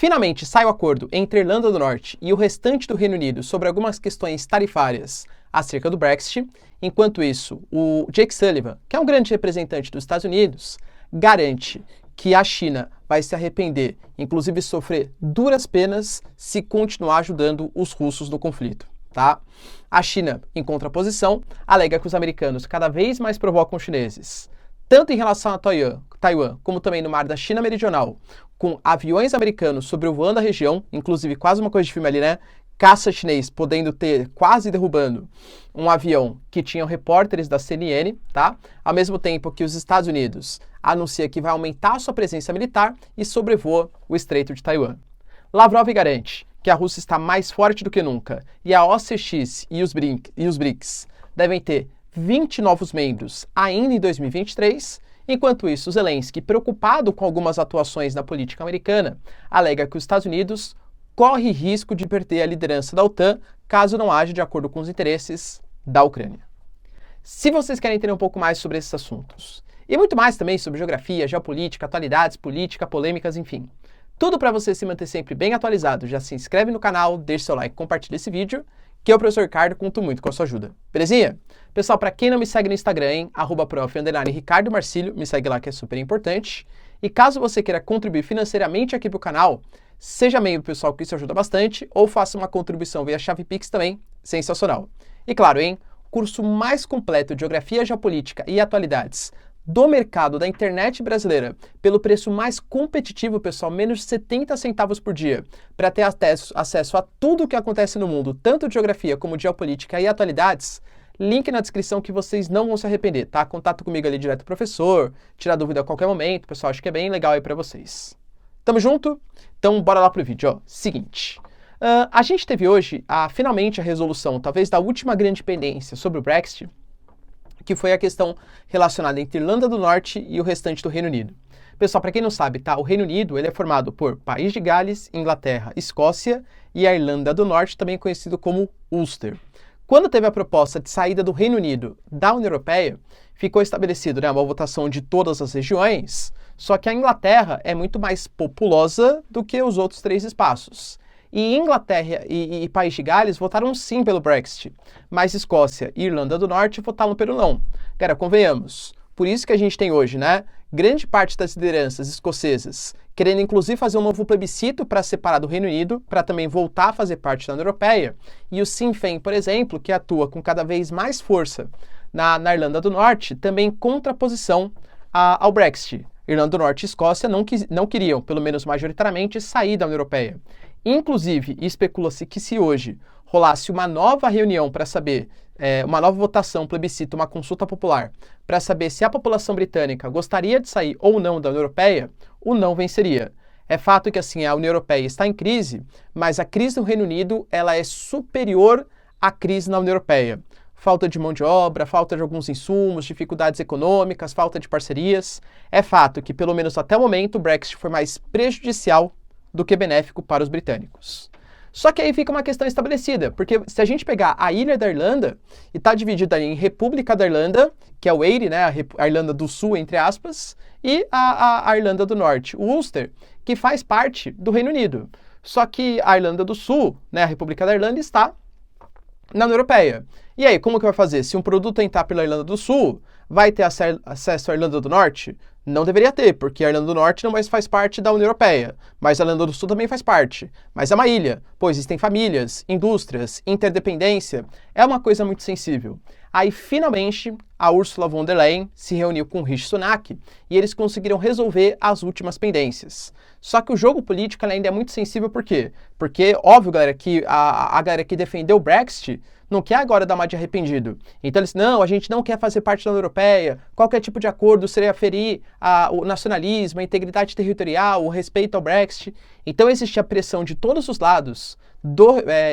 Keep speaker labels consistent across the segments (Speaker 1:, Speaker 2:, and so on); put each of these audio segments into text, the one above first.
Speaker 1: finalmente sai o acordo entre a Irlanda do Norte e o restante do Reino Unido sobre algumas questões tarifárias acerca do Brexit. Enquanto isso, o Jake Sullivan, que é um grande representante dos Estados Unidos, garante que a China vai se arrepender, inclusive sofrer duras penas, se continuar ajudando os russos no conflito, tá? A China, em contraposição, alega que os americanos cada vez mais provocam os chineses, tanto em relação a Taiwan, como também no mar da China Meridional, com aviões americanos sobrevoando a região, inclusive quase uma coisa de filme ali, né? Caça chinês podendo ter, quase derrubando, um avião que tinha repórteres da CNN, tá? Ao mesmo tempo que os Estados Unidos anuncia que vai aumentar a sua presença militar e sobrevoa o Estreito de Taiwan. Lavrov garante que a Rússia está mais forte do que nunca e a OCX e os BRICS devem ter 20 novos membros ainda em 2023, enquanto isso, Zelensky, preocupado com algumas atuações na política americana, alega que os Estados Unidos corre risco de perder a liderança da OTAN caso não haja de acordo com os interesses da Ucrânia. Se vocês querem entender um pouco mais sobre esses assuntos, e muito mais também sobre geografia, geopolítica, atualidades, política, polêmicas, enfim, tudo para você se manter sempre bem atualizado, já se inscreve no canal, deixa seu like, compartilha esse vídeo, que eu, professor Ricardo, conto muito com a sua ajuda. Belezinha? Pessoal, para quem não me segue no Instagram, hein, @prof_Ricardo Marcílio, me segue lá que é super importante. E caso você queira contribuir financeiramente aqui para o canal, seja membro, pessoal, que isso ajuda bastante, ou faça uma contribuição via chave Pix também, sensacional. E claro, hein, curso mais completo de Geografia, Geopolítica e Atualidades do mercado da internet brasileira, pelo preço mais competitivo, pessoal, menos de 70 centavos por dia, para ter acesso a tudo o que acontece no mundo, tanto de geografia como de geopolítica e atualidades. Link na descrição que vocês não vão se arrepender, tá? Contato comigo ali direto, professor, tirar dúvida a qualquer momento, pessoal, acho que é bem legal aí para vocês. Tamo junto? Então bora lá pro vídeo, ó. Seguinte, a gente teve hoje, finalmente, a resolução, talvez da última grande pendência sobre o Brexit, que foi a questão relacionada entre Irlanda do Norte e o restante do Reino Unido. Pessoal, para quem não sabe, tá? O Reino Unido ele é formado por País de Gales, Inglaterra, Escócia e a Irlanda do Norte, também conhecido como Ulster. Quando teve a proposta de saída do Reino Unido da União Europeia, ficou estabelecido, né, uma votação de todas as regiões, só que a Inglaterra é muito mais populosa do que os outros 3 espaços. E Inglaterra e País de Gales votaram sim pelo Brexit, mas Escócia e Irlanda do Norte votaram pelo não. Cara, convenhamos, por isso que a gente tem hoje, né, grande parte das lideranças escocesas querendo inclusive fazer um novo plebiscito para separar do Reino Unido, para também voltar a fazer parte da União Europeia, e o Sinn Féin, por exemplo, que atua com cada vez mais força na Irlanda do Norte, também em contraposição ao Brexit. Irlanda do Norte e Escócia não queriam, pelo menos majoritariamente, sair da União Europeia. Inclusive, especula-se que se hoje rolasse uma nova reunião para saber, uma nova votação, plebiscito, uma consulta popular, para saber se a população britânica gostaria de sair ou não da União Europeia, o não venceria. É fato que assim, a União Europeia está em crise, mas a crise no Reino Unido ela é superior à crise na União Europeia. Falta de mão de obra, falta de alguns insumos, dificuldades econômicas, falta de parcerias. É fato que, pelo menos até o momento, o Brexit foi mais prejudicial do que benéfico para os britânicos. Só que aí fica uma questão estabelecida, porque se a gente pegar a ilha da Irlanda, e está dividida em República da Irlanda, que é o Eire, né, a Irlanda do Sul, entre aspas, e a Irlanda do Norte, o Ulster, que faz parte do Reino Unido. Só que a Irlanda do Sul, né, a República da Irlanda, está na União Europeia. E aí, como que vai fazer? Se um produto entrar pela Irlanda do Sul, vai ter acesso à Irlanda do Norte? Não deveria ter, porque a Irlanda do Norte não mais faz parte da União Europeia, mas a Irlanda do Sul também faz parte. Mas é uma ilha, pois existem famílias, indústrias, interdependência, é uma coisa muito sensível. Aí, finalmente, a Ursula von der Leyen se reuniu com o Rishi Sunak e eles conseguiram resolver as últimas pendências. Só que o jogo político ainda é muito sensível, por quê? Porque, óbvio, galera, que a galera que defendeu o Brexit não quer agora dar uma de arrependido. Então eles, não, a gente não quer fazer parte da União Europeia, qualquer tipo de acordo seria ferir o nacionalismo, a integridade territorial, o respeito ao Brexit. Então existe a pressão de todos os lados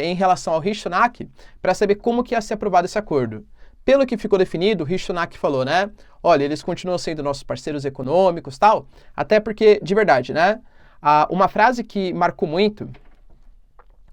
Speaker 1: em relação ao Rishi Sunak para saber como que ia ser aprovado esse acordo. Pelo que ficou definido, o Rishi Sunak falou, né, olha, eles continuam sendo nossos parceiros econômicos, tal, até porque, de verdade, né, uma frase que marcou muito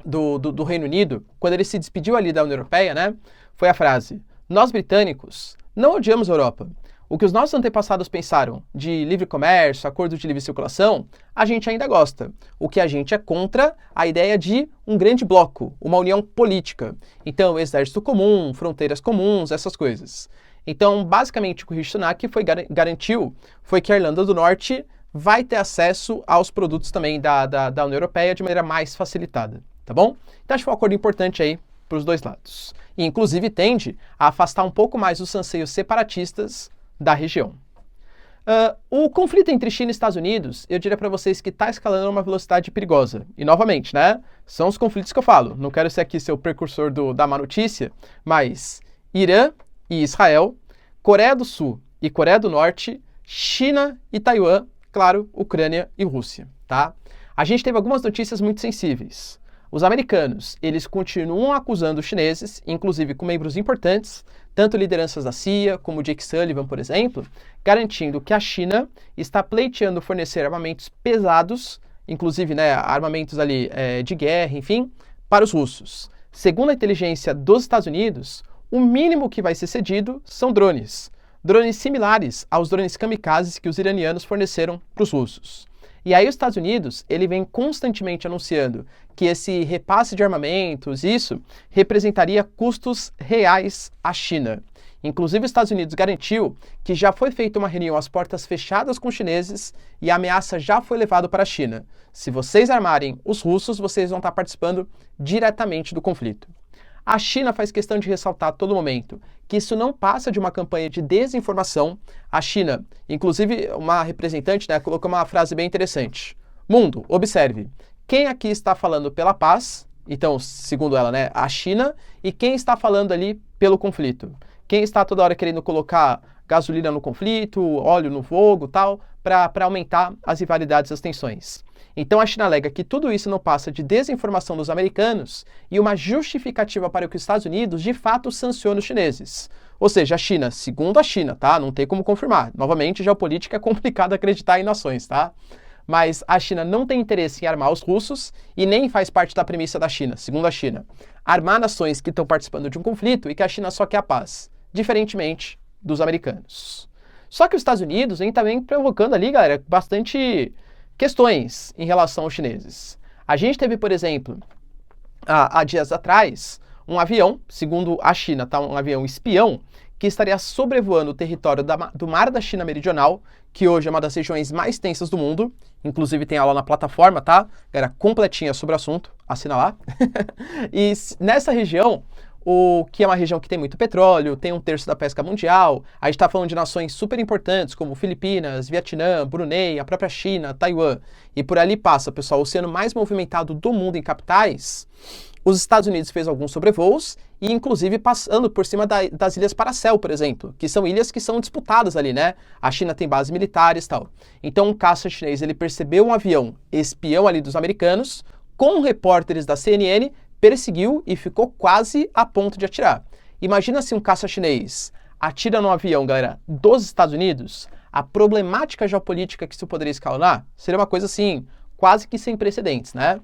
Speaker 1: do Reino Unido, quando ele se despediu ali da União Europeia, né, foi a frase: nós britânicos não odiamos a Europa. O que os nossos antepassados pensaram de livre comércio, acordo de livre circulação, a gente ainda gosta. O que a gente é contra a ideia de um grande bloco, uma união política. Então, exército comum, fronteiras comuns, essas coisas. Então, basicamente, o que o Rishi Sunak garantiu foi que a Irlanda do Norte vai ter acesso aos produtos também da União Europeia de maneira mais facilitada, tá bom? Então, acho que foi um acordo importante aí para os dois lados. E, inclusive, tende a afastar um pouco mais os anseios separatistas da região. O conflito entre China e Estados Unidos, eu diria para vocês que está escalando a uma velocidade perigosa. E, novamente, né, são os conflitos que eu falo. Não quero ser aqui seu precursor da má notícia, mas Irã e Israel, Coreia do Sul e Coreia do Norte, China e Taiwan, claro, Ucrânia e Rússia, tá? A gente teve algumas notícias muito sensíveis. Os americanos, eles continuam acusando os chineses, inclusive com membros importantes, tanto lideranças da CIA como Jake Sullivan, por exemplo, garantindo que a China está pleiteando fornecer armamentos pesados, inclusive, né, armamentos ali de guerra, enfim, para os russos. Segundo a inteligência dos Estados Unidos, o mínimo que vai ser cedido são drones. Drones similares aos drones kamikazes que os iranianos forneceram para os russos. E aí os Estados Unidos, ele vem constantemente anunciando que esse repasse de armamentos, isso, representaria custos reais à China. Inclusive os Estados Unidos garantiu que já foi feita uma reunião às portas fechadas com os chineses e a ameaça já foi levada para a China. Se vocês armarem os russos, vocês vão estar participando diretamente do conflito. A China faz questão de ressaltar a todo momento que isso não passa de uma campanha de desinformação. A China, inclusive uma representante, né, colocou uma frase bem interessante. Mundo, observe, quem aqui está falando pela paz, então, segundo ela, né, a China, e quem está falando ali pelo conflito? Quem está toda hora querendo colocar gasolina no conflito, óleo no fogo, tal, para aumentar as rivalidades e as tensões. Então a China alega que tudo isso não passa de desinformação dos americanos e uma justificativa para que os Estados Unidos de fato sancionem os chineses. Ou seja, a China, segundo a China, tá? Não tem como confirmar. Novamente, geopolítica é complicado acreditar em nações, tá? Mas a China não tem interesse em armar os russos e nem faz parte da premissa da China, segundo a China. Armar nações que estão participando de um conflito e que a China só quer a paz, diferentemente dos americanos. Só que os Estados Unidos vem também provocando ali, galera, bastante questões em relação aos chineses. A gente teve, por exemplo, há dias atrás, um avião, segundo a China, tá? Um avião espião, que estaria sobrevoando o território do Mar da China Meridional, que hoje é uma das regiões mais tensas do mundo. Inclusive tem aula na plataforma, tá? Era completinha sobre o assunto, assina lá. E nessa região, que é uma região que tem muito petróleo, tem 1/3 da pesca mundial. A gente está falando de nações super importantes como Filipinas, Vietnã, Brunei, a própria China, Taiwan. E por ali passa, pessoal, o oceano mais movimentado do mundo em capitais. Os Estados Unidos fez alguns sobrevoos e, inclusive, passando por cima das Ilhas Paracel, por exemplo, que são ilhas que são disputadas ali, né? A China tem bases militares e tal. Então, um caça chinês, ele percebeu um avião espião ali dos americanos, com repórteres da CNN, perseguiu e ficou quase a ponto de atirar. Imagina se um caça chinês atira num avião, galera, dos Estados Unidos, a problemática geopolítica que isso poderia escalonar seria uma coisa assim, quase que sem precedentes, né?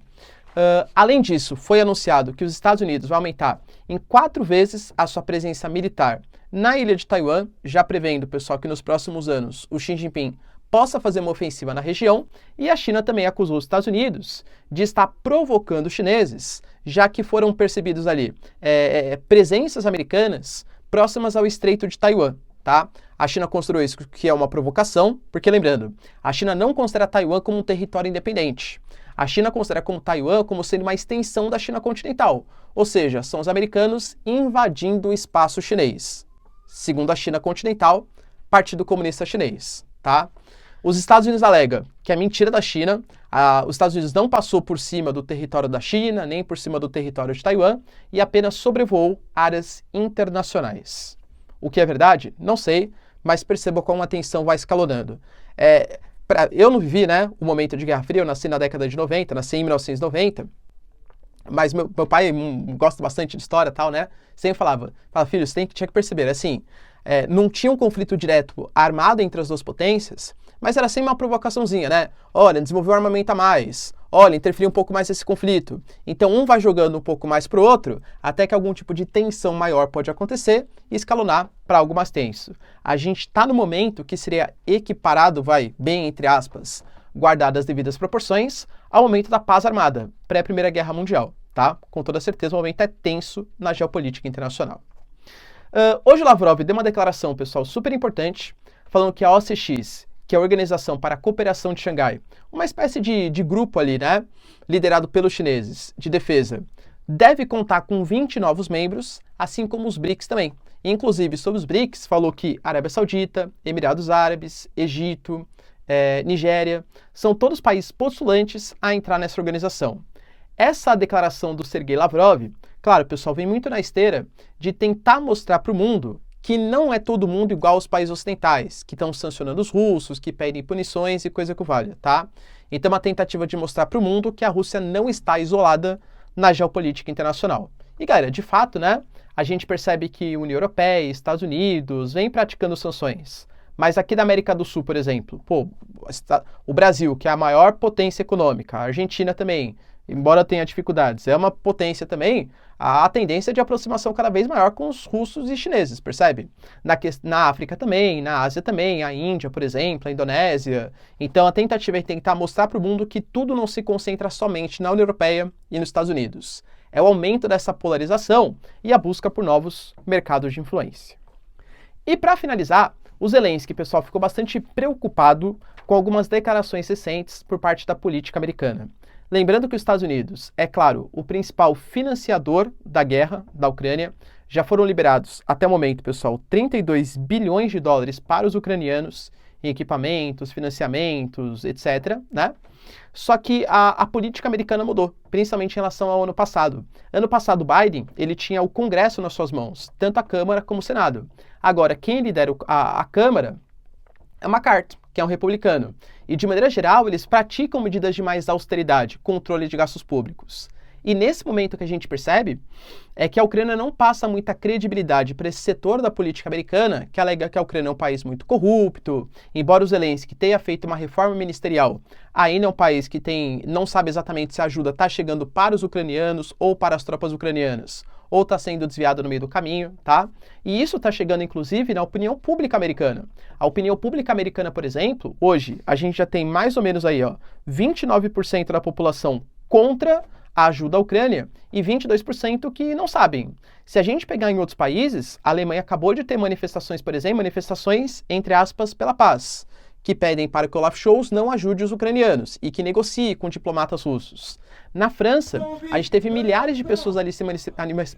Speaker 1: Além disso, foi anunciado que os Estados Unidos vão aumentar em 4 vezes a sua presença militar na ilha de Taiwan, já prevendo, pessoal, que nos próximos anos o Xi Jinping possa fazer uma ofensiva na região, e a China também acusou os Estados Unidos de estar provocando os chineses, já que foram percebidos ali presenças americanas próximas ao Estreito de Taiwan, tá? A China considerou isso que é uma provocação, porque lembrando, a China não considera Taiwan como um território independente. A China considera como Taiwan como sendo uma extensão da China continental, ou seja, são os americanos invadindo o espaço chinês. Segundo a China continental, Partido Comunista Chinês, tá? Os Estados Unidos alegam que é mentira da China, os Estados Unidos não passou por cima do território da China, nem por cima do território de Taiwan, e apenas sobrevoou áreas internacionais. O que é verdade? Não sei, mas perceba como a tensão vai escalonando. Eu não vivi, né, o momento de Guerra Fria, eu nasci na década de 90, nasci em 1990, mas meu pai gosta bastante de história e tal, né, sempre falava, filho, você tinha que perceber, assim, não tinha um conflito direto armado entre as duas potências, mas era sempre uma provocaçãozinha, né? Olha, desenvolveu um armamento a mais. olha, interferir um pouco mais nesse conflito. Então um vai jogando um pouco mais para o outro, até que algum tipo de tensão maior pode acontecer e escalonar para algo mais tenso. A gente está no momento que seria equiparado, bem entre aspas, guardadas as devidas proporções, ao momento da paz armada, pré-Primeira Guerra Mundial, tá? Com toda certeza o momento é tenso na geopolítica internacional. Hoje o Lavrov deu uma declaração, pessoal, super importante, falando que a OCX, que é a Organização para a Cooperação de Xangai, uma espécie de grupo ali, né, liderado pelos chineses, de defesa, deve contar com 20 novos membros, assim como os BRICS também. Inclusive, sobre os BRICS, falou que Arábia Saudita, Emirados Árabes, Egito, Nigéria, são todos países postulantes a entrar nessa organização. Essa declaração do Sergei Lavrov, claro, pessoal, vem muito na esteira de tentar mostrar para o mundo que não é todo mundo igual aos países ocidentais, que estão sancionando os russos, que pedem punições e coisa que valha, tá? Então é uma tentativa de mostrar para o mundo que a Rússia não está isolada na geopolítica internacional. E galera, de fato, né, a gente percebe que União Europeia, Estados Unidos vêm praticando sanções. Mas aqui da América do Sul, por exemplo, o Brasil, que é a maior potência econômica, a Argentina também, embora tenha dificuldades, é uma potência também, a tendência de aproximação cada vez maior com os russos e chineses, percebe? Na África também, na Ásia também, a Índia, por exemplo, a Indonésia. Então a tentativa é tentar mostrar para o mundo que tudo não se concentra somente na União Europeia e nos Estados Unidos. É o aumento dessa polarização e a busca por novos mercados de influência. E para finalizar, o Zelensky, pessoal, ficou bastante preocupado com algumas declarações recentes por parte da política americana. Lembrando que os Estados Unidos, é claro, o principal financiador da guerra da Ucrânia, já foram liberados, até o momento, pessoal, 32 bilhões de dólares para os ucranianos em equipamentos, financiamentos, etc., né? Só que a política americana mudou, principalmente em relação ao ano passado. Ano passado, Biden, ele tinha o Congresso nas suas mãos, tanto a Câmara como o Senado. Agora, quem lidera a Câmara é McCarthy, que é um republicano. E, de maneira geral, eles praticam medidas de mais austeridade, controle de gastos públicos. E nesse momento que a gente percebe é que a Ucrânia não passa muita credibilidade para esse setor da política americana, que alega que a Ucrânia é um país muito corrupto, embora o Zelensky tenha feito uma reforma ministerial, ainda é um país que não sabe exatamente se a ajuda está chegando para os ucranianos ou para as tropas ucranianas, ou está sendo desviado no meio do caminho, tá? E isso está chegando, inclusive, na opinião pública americana. A opinião pública americana, por exemplo, hoje, a gente já tem mais ou menos aí, 29% da população contra a ajuda à Ucrânia e 22% que não sabem. Se a gente pegar em outros países, a Alemanha acabou de ter manifestações, por exemplo, manifestações, entre aspas, pela paz, que pedem para que Olaf Scholz não ajude os ucranianos e que negocie com diplomatas russos. Na França, a gente teve milhares de pessoas ali se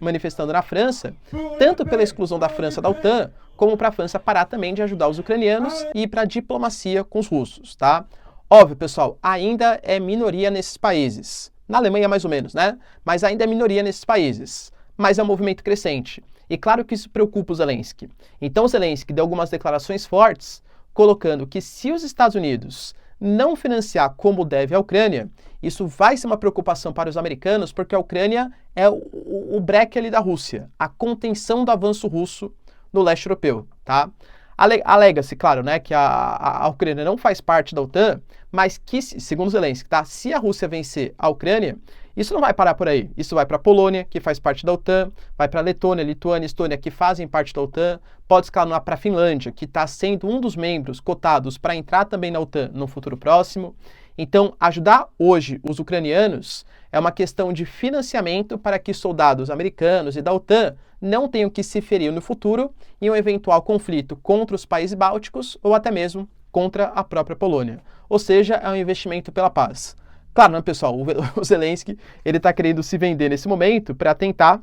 Speaker 1: manifestando na França, tanto pela exclusão da França da OTAN, como para a França parar também de ajudar os ucranianos e ir para a diplomacia com os russos, tá? Óbvio, pessoal, ainda é minoria nesses países. Na Alemanha, mais ou menos, né? Mas ainda é minoria nesses países. Mas é um movimento crescente. E claro que isso preocupa o Zelensky. Então o Zelensky deu algumas declarações fortes, colocando que se os Estados Unidos não financiar como deve a Ucrânia, isso vai ser uma preocupação para os americanos, porque a Ucrânia é o breque ali da Rússia, a contenção do avanço russo no leste europeu, tá? Alega-se, claro, né, que a Ucrânia não faz parte da OTAN, mas que, segundo Zelensky, tá, se a Rússia vencer a Ucrânia, isso não vai parar por aí. Isso vai para a Polônia, que faz parte da OTAN, vai para a Letônia, Lituânia, Estônia, que fazem parte da OTAN, pode escalonar para a Finlândia, que está sendo um dos membros cotados para entrar também na OTAN no futuro próximo. Então, ajudar hoje os ucranianos é uma questão de financiamento para que soldados americanos e da OTAN não tenham que se ferir no futuro em um eventual conflito contra os países bálticos ou até mesmo contra a própria Polônia. Ou seja, é um investimento pela paz. Claro, né, pessoal, o Zelensky ele está querendo se vender nesse momento para tentar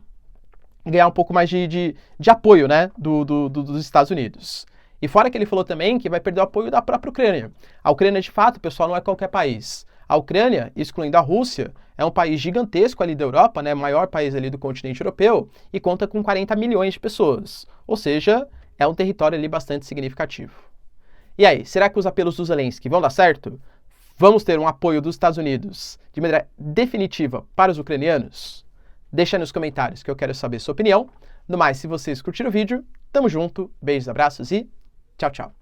Speaker 1: ganhar um pouco mais de apoio, né, dos Estados Unidos. E fora que ele falou também que vai perder o apoio da própria Ucrânia. A Ucrânia, de fato, pessoal, não é qualquer país. A Ucrânia, excluindo a Rússia, é um país gigantesco ali da Europa, né, maior país ali do continente europeu, e conta com 40 milhões de pessoas. Ou seja, é um território ali bastante significativo. E aí, será que os apelos do Zelensky vão dar certo? Vamos ter um apoio dos Estados Unidos de maneira definitiva para os ucranianos? Deixa aí nos comentários que eu quero saber sua opinião. No mais, se vocês curtiram o vídeo, tamo junto, beijos, abraços e tchau, tchau.